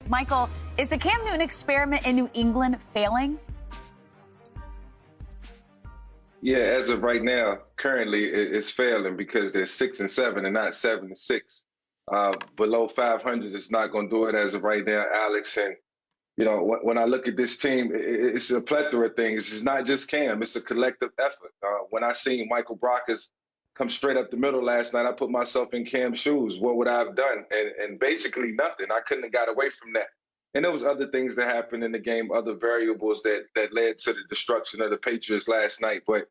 Michael, is the Cam Newton experiment in New England failing? Yeah, as of right now, currently it's failing because they're 6-7 and not 7-6. Below 500 is not going to do it as of right now, Alex. And when I look at this team, it's a plethora of things. It's not just Cam; it's a collective effort. When I seen Michael Brockers come straight up the middle last night, I put myself in Cam's shoes. What would I have done? And basically nothing. I couldn't have got away from that. And there was other things that happened in the game, other variables that led to the destruction of the Patriots last night. But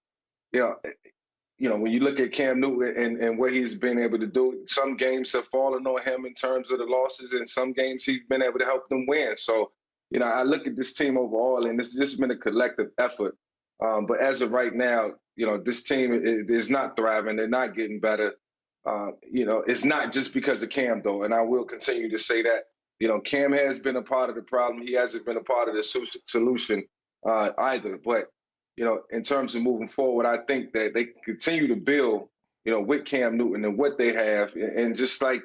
when you look at Cam Newton and what he's been able to do, some games have fallen on him in terms of the losses, and some games he's been able to help them win. So, I look at this team overall, and it's just been a collective effort. But as of right now, this team is not thriving. They're not getting better. It's not just because of Cam, though, and I will continue to say that. Cam has been a part of the problem. He hasn't been a part of the solution either. But, in terms of moving forward, I think that they can continue to build, with Cam Newton and what they have. And just like,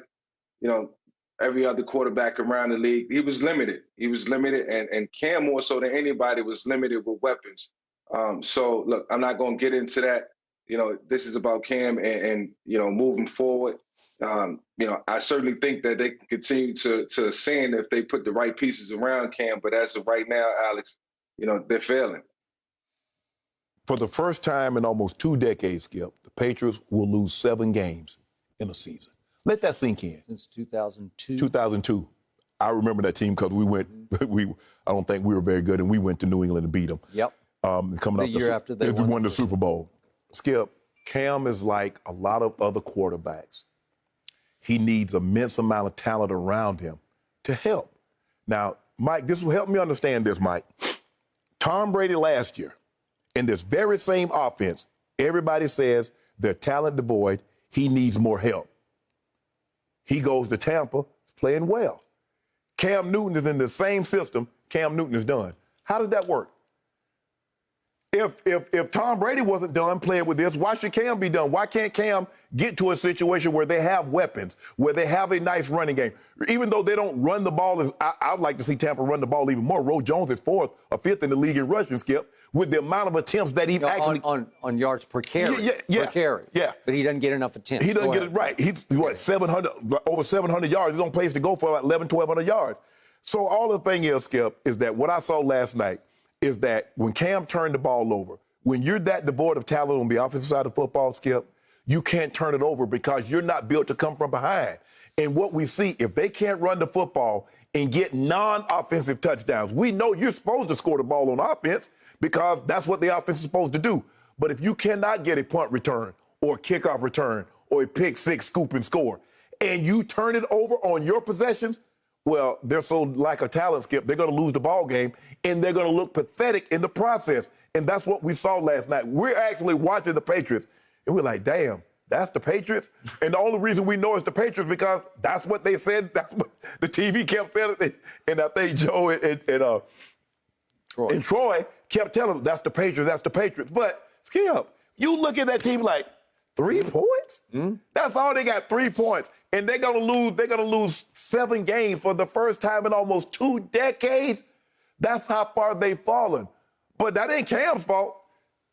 every other quarterback around the league, he was limited. And Cam, more so than anybody, was limited with weapons. So, look, I'm not going to get into that. This is about Cam and moving forward. I certainly think that they can continue to ascend if they put the right pieces around Cam. But as of right now, Alex, they're failing. For the first time in almost 2 decades, Skip, the Patriots will lose 7 games in a season. Let that sink in. Since 2002. 2002. I remember that team because we went. I don't think we were very good, and we went to New England and beat them. Yep. Coming the year after they won the Super Bowl. Skip, Cam is like a lot of other quarterbacks. He needs an immense amount of talent around him to help. Now, Mike, this will help me understand this, Mike. Tom Brady last year, in this very same offense, everybody says they're talent devoid. He needs more help. He goes to Tampa, playing well. Cam Newton is in the same system. Cam Newton is done. How does that work? If Tom Brady wasn't done playing with this, why should Cam be done? Why can't Cam get to a situation where they have weapons, where they have a nice running game? Even though they don't run the ball, I would like to see Tampa run the ball even more. Ro Jones is 4th or 5th in the league in rushing, Skip, with the amount of attempts that he actually... On yards per carry. Yeah. Per carry. Yeah. But he doesn't get enough attempts. He doesn't get it right. He's, 700, over 700 yards. He's on pace to go for like 1,100 yards. So all the thing is, Skip, is that what I saw last night is that when Cam turned the ball over, when you're that devoid of talent on the offensive side of football, Skip, you can't turn it over because you're not built to come from behind. And what we see, if they can't run the football and get non-offensive touchdowns, we know you're supposed to score the ball on offense because that's what the offense is supposed to do. But if you cannot get a punt return or a kickoff return or a pick six scoop and score, and you turn it over on your possessions, well, they're so lack of talent, Skip, they're going to lose the ball game, and they're going to look pathetic in the process. And that's what we saw last night. We're actually watching the Patriots, and we're like, damn, that's the Patriots? And the only reason we know it's the Patriots because that's what they said. That's what the TV kept saying. And I think Joe and Troy kept telling them, that's the Patriots, that's the Patriots. But, Skip, you look at that team like, 3 points? Mm-hmm. That's all they got, 3 points. And they're gonna lose 7 games for the first time in almost 2 decades. That's how far they've fallen. But that ain't Cam's fault.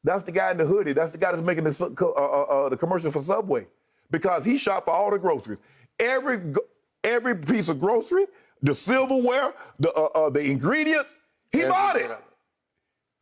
That's the guy in the hoodie. That's the guy that's making the commercial for Subway, because he shop for all the groceries. Every piece of grocery, the silverware, the ingredients, he bought it.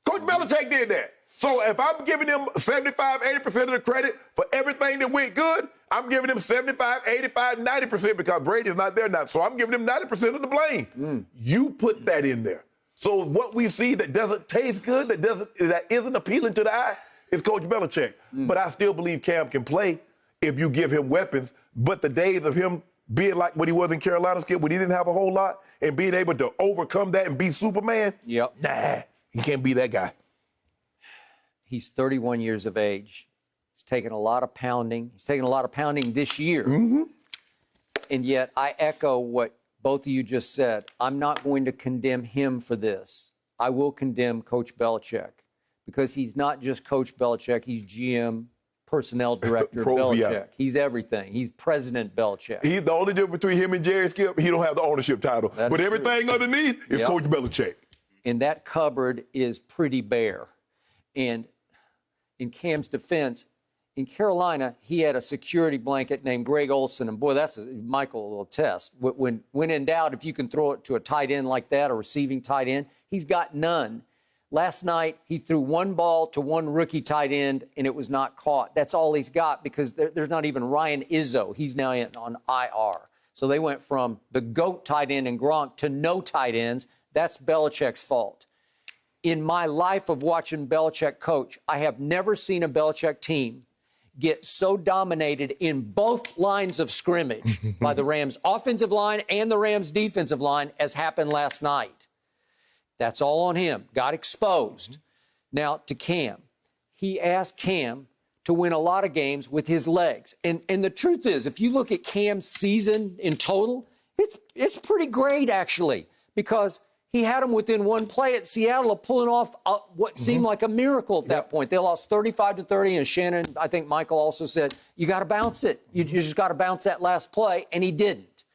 Coach Belichick did that. So if I'm giving him 75, 80% of the credit for everything that went good, I'm giving him 75, 85, 90% because Brady's not there now. So I'm giving him 90% of the blame. You put that in there. So what we see that doesn't taste good, that isn't appealing to the eye, is Coach Belichick. But I still believe Cam can play if you give him weapons. But the days of him being like what he was in Carolina, Skip, when he didn't have a whole lot, and being able to overcome that and be Superman, nah, he can't be that guy. He's 31 years of age. He's taken a lot of pounding. He's taken a lot of pounding this year. Mm-hmm. And yet I echo what both of you just said. I'm not going to condemn him for this. I will condemn Coach Belichick because he's not just Coach Belichick. He's GM, personnel director Belichick. Yeah. He's everything. He's President Belichick. He's the only difference between him and Jerry Skip. He don't have the ownership title, That's but everything underneath is Yep. Coach Belichick. And that cupboard is pretty bare. And in Cam's defense, in Carolina, he had a security blanket named Greg Olson. And boy, that's Michael will attest. When in doubt, if you can throw it to a tight end like that, a receiving tight end, he's got none. Last night, he threw one ball to one rookie tight end, and it was not caught. That's all he's got because there's not even Ryan Izzo. He's now on IR. So they went from the GOAT tight end and Gronk to no tight ends. That's Belichick's fault. In my life of watching Belichick coach, I have never seen a Belichick team get so dominated in both lines of scrimmage by the Rams offensive line and the Rams defensive line as happened last night. That's all on him. Got exposed. Now to Cam. He asked Cam to win a lot of games with his legs. And the truth is, if you look at Cam's season in total, it's pretty great, actually, because he had them within one play at Seattle of pulling off what seemed like a miracle at that point. They lost 35-30, and Shannon, I think Michael also said, you got to bounce it. You just got to bounce that last play, and he didn't.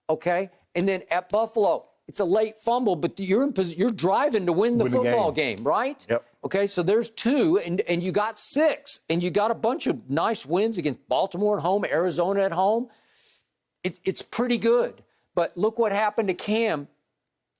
Okay? And then at Buffalo, it's a late fumble, but you're driving to win the football game, right? Yep. Okay, so there's two, and you got six, and you got a bunch of nice wins against Baltimore at home, Arizona at home. It's pretty good. But look what happened to Cam,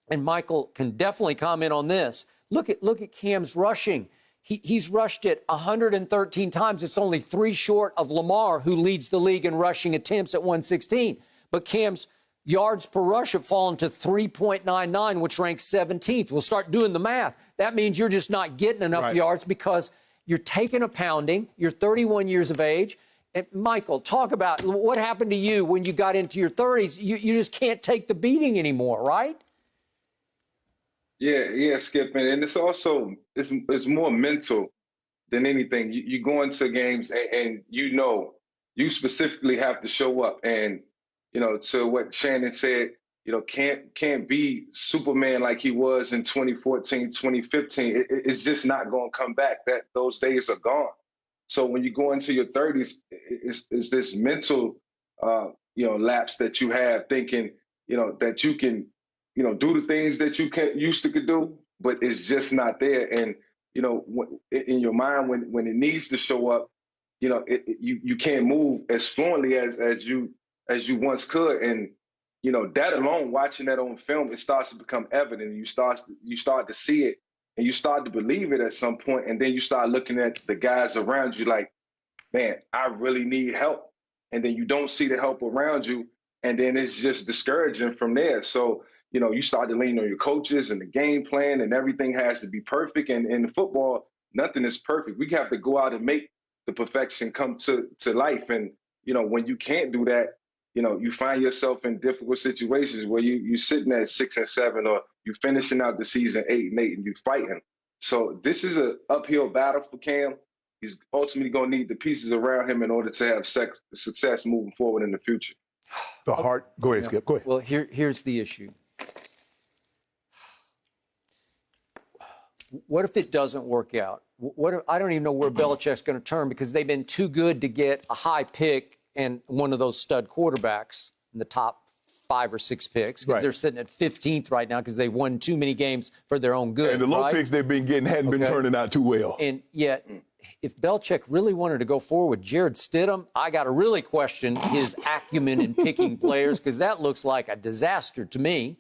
and Michael can definitely comment on this. Look at Cam's rushing. He's rushed it 113 times. It's only 3 short of Lamar, who leads the league in rushing attempts at 116. But Cam's yards per rush have fallen to 3.99, which ranks 17th. We'll start doing the math. That means you're just not getting enough yards because you're taking a pounding. You're 31 years of age. And Michael, talk about what happened to you when you got into your 30s. You just can't take the beating anymore, right? Yeah, Skip, and it's also it's more mental than anything. You go into games and you specifically have to show up, and to what Shannon said, can't be Superman like he was in 2014, 2015. It's just not going to come back. Those days are gone. So when you go into your 30s, it's this mental lapse that you have, thinking that you can do the things that you used to do, but it's just not there. And in your mind, when it needs to show up, you can't move as fluently as you once could. And that alone, watching that on film, it starts to become evident. You start to see it, and you start to believe it at some point. And then you start looking at the guys around you like, man, I really need help. And then you don't see the help around you, and then it's just discouraging from there. So you start to lean on your coaches and the game plan, and everything has to be perfect. And in football, nothing is perfect. We have to go out and make the perfection come to life. And when you can't do that, you find yourself in difficult situations where you're sitting at 6-7, or you're finishing out the season 8-8, and you're fighting. So this is an uphill battle for Cam. He's ultimately going to need the pieces around him in order to have success moving forward in the future. Go ahead, Skip. Go ahead. Well, here's the issue. What if it doesn't work out? I don't even know where Belichick's going to turn, because they've been too good to get a high pick and one of those stud quarterbacks in the top 5 or 6 picks, because they're sitting at 15th right now because they won too many games for their own good. And the low picks they've been getting hadn't been turning out too well. And yet, if Belichick really wanted to go forward with Jared Stidham, I got to really question his acumen in picking players, because that looks like a disaster to me.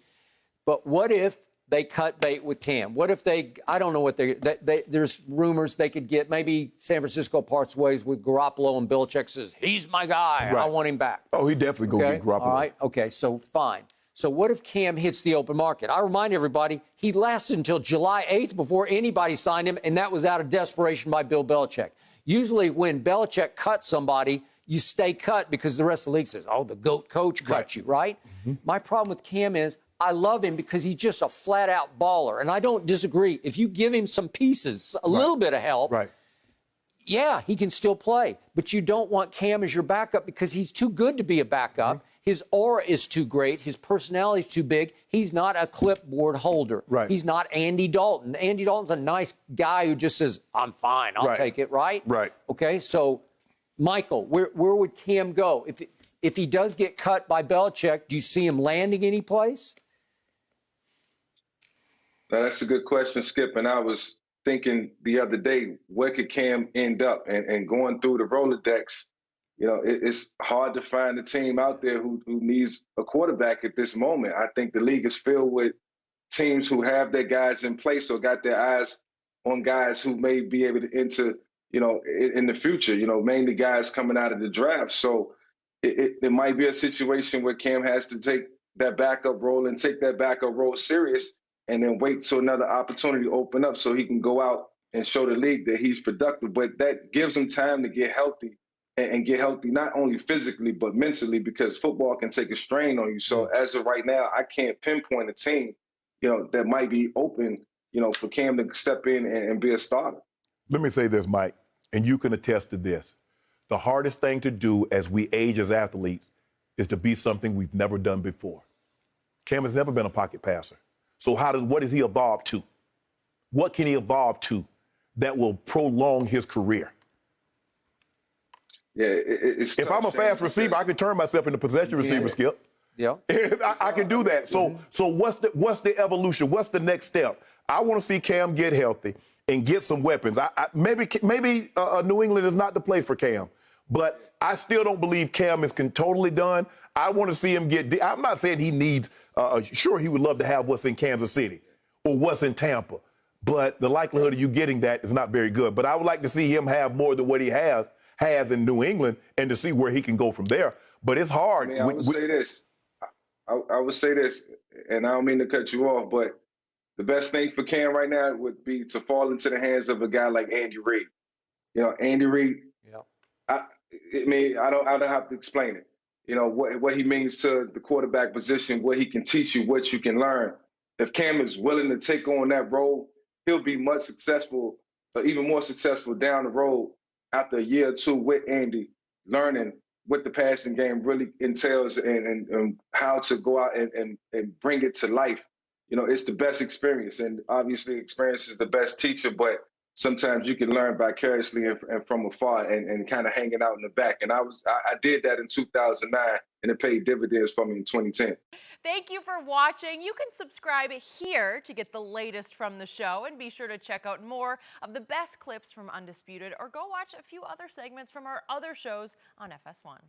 But what if they cut bait with Cam? What if I don't know what there's rumors they could get, maybe San Francisco parts ways with Garoppolo, and Belichick says, he's my guy, I want him back. Oh, he definitely going to get Garoppolo. All right, okay, so fine. So what if Cam hits the open market? I remind everybody, he lasted until July 8th before anybody signed him, and that was out of desperation by Bill Belichick. Usually when Belichick cuts somebody, you stay cut because the rest of the league says, oh, the GOAT coach cut you, right? My problem with Cam is, I love him because he's just a flat-out baller, and I don't disagree. If you give him some pieces, a little bit of help, yeah, he can still play. But you don't want Cam as your backup because he's too good to be a backup. His aura is too great. His personality is too big. He's not a clipboard holder. He's not Andy Dalton. Andy Dalton's a nice guy who just says, I'm fine, I'll take it, right? Okay, so Michael, where would Cam go? If he does get cut by Belichick, do you see him landing any place? Now, that's a good question, Skip. And I was thinking the other day, where could Cam end up? And going through the Rolodex, it's hard to find a team out there who needs a quarterback at this moment. I think the league is filled with teams who have their guys in place or got their eyes on guys who may be able to enter, in the future, mainly guys coming out of the draft. So it might be a situation where Cam has to take that backup role and take that backup role serious and then wait till another opportunity open up so he can go out and show the league that he's productive. But that gives him time to get healthy and get healthy, not only physically, but mentally, because football can take a strain on you. So as of right now, I can't pinpoint a team, that might be open, for Cam to step in and be a starter. Let me say this, Mike, and you can attest to this. The hardest thing to do as we age as athletes is to be something we've never done before. Cam has never been a pocket passer. So what does he evolve to? What can he evolve to that will prolong his career? Yeah, it's if I'm a fast receiver, I can turn myself into possession receiver, Skip. Yeah. I can do that. So what's the evolution? What's the next step? I want to see Cam get healthy and get some weapons. Maybe New England is not the place for Cam, but I still don't believe Cam is totally done. I want to see him get. I'm not saying he needs. Sure, he would love to have what's in Kansas City or what's in Tampa, but the likelihood of you getting that is not very good. But I would like to see him have more than what he has in New England and to see where he can go from there. But it's hard. I would say this. I would say this, and I don't mean to cut you off, but the best thing for Cam right now would be to fall into the hands of a guy like Andy Reid. Andy Reid. Yeah. I don't have to explain it. What he means to the quarterback position, what he can teach you, what you can learn. If Cam is willing to take on that role, he'll be much successful, or even more successful down the road after a year or two with Andy, learning what the passing game really entails and how to go out and bring it to life. It's the best experience, and obviously experience is the best teacher, but sometimes you can learn vicariously and from afar and kind of hanging out in the back. And I did that in 2009, and it paid dividends for me in 2010. Thank you for watching. You can subscribe here to get the latest from the show, and be sure to check out more of the best clips from Undisputed, or go watch a few other segments from our other shows on FS1.